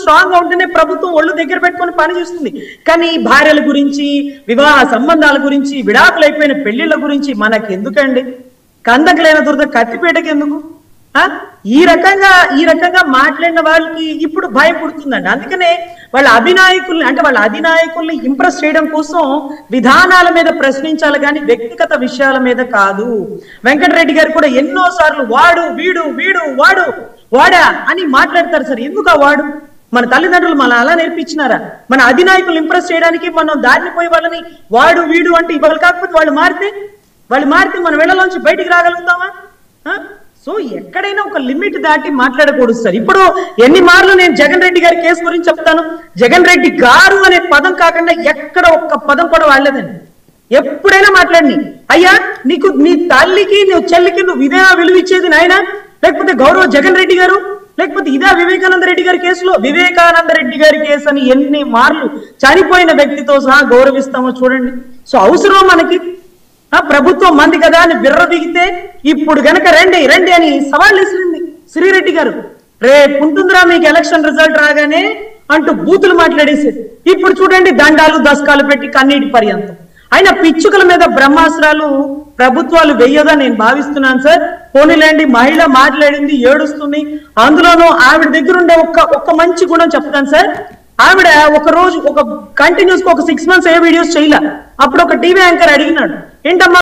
Strong గా ఉంటేనే ప్రభుత్వం ఒళ్ళు దగ్గర పెట్టుకొని పని చేస్తుంది. కానీ భార్యల గురించి, వివాహ సంబంధాల గురించి, విడాకులు అయిపోయిన పెళ్లిళ్ళ గురించి మనకి ఎందుకండి? కందకు లేని దురద కత్తిపేటకి ఎందుకు? ఈ రకంగా మాట్లాడిన వాళ్ళకి ఇప్పుడు భయం పుడుతుందండి. అందుకనే వాళ్ళ అధినాయకుల్ని ఇంప్రెస్ చేయడం కోసం విధానాల మీద ప్రశ్నించాలి కానీ వ్యక్తిగత విషయాల మీద కాదు. వెంకటరెడ్డి గారు కూడా ఎన్నో సార్లు వాడు వీడు వీడు వాడు వాడా అని మాట్లాడతారు. సార్ ఎందుకు ఆ వాడు? మన తల్లిదండ్రులు మన అలా నేర్పించినారా? మన అధినాయకులు ఇంప్రెస్ చేయడానికి మనం దారిని పోయి వాళ్ళని వాడు వీడు అంటే ఇవాళ కాకపోతే వాళ్ళు మారితే మన వేళలోంచి బయటికి రాగలుగుతామా? సో ఎక్కడైనా ఒక లిమిట్ దాటి మాట్లాడకూడదు సార్. ఇప్పుడు ఎన్ని మార్లు నేను జగన్ రెడ్డి గారి కేసు గురించి చెప్తాను. జగన్ రెడ్డి గారు అనే పదం కాకుండా ఎక్కడ ఒక్క పదం కూడా వాడలేదండి. ఎప్పుడైనా మాట్లాడి అయ్యా నీకు నీ తల్లికి నువ్వు చెల్లికి నువ్వు ఇదే విలువ ఇచ్చేది నాయన, లేకపోతే గౌరవ జగన్ రెడ్డి గారు, లేకపోతే ఇదే వివేకానంద రెడ్డి గారి కేసులో వివేకానంద రెడ్డి గారి కేసు అని ఎన్ని మార్లు చనిపోయిన వ్యక్తితో సహా గౌరవిస్తామో చూడండి. సో అవసరం మనకి ప్రభుత్వం మంది కదా అని బిర్రబిగితే ఇప్పుడు గనక రండి రండి అని సవాళ్ళు ఇస్తుంది శ్రీరెడ్డి గారు. రేపు ఉంటుందిరా మీకు ఎలక్షన్ రిజల్ట్ రాగానే అంటూ బూతులు మాట్లాడేసేది. ఇప్పుడు చూడండి దండాలు దశకాలు పెట్టి కన్నీటి పర్యంతం. అయినా పిచ్చుకల మీద బ్రహ్మాస్త్రాలు ప్రభుత్వాలు వెయ్యదా నేను భావిస్తున్నాను సార్. పోనీలేండి, మహిళ మాట్లాడింది, ఏడుస్తుంది. అందులోనూ ఆవిడ దగ్గర ఉండే ఒక్క మంచి గుణం చెప్తాను సార్. ఆవిడ ఒక రోజు కంటిన్యూస్ గా 6 months ఏ వీడియోస్ చేయలే. అప్పుడు ఒక టీవీ యాంకర్ అడిగినాడు, ఏంటమ్మా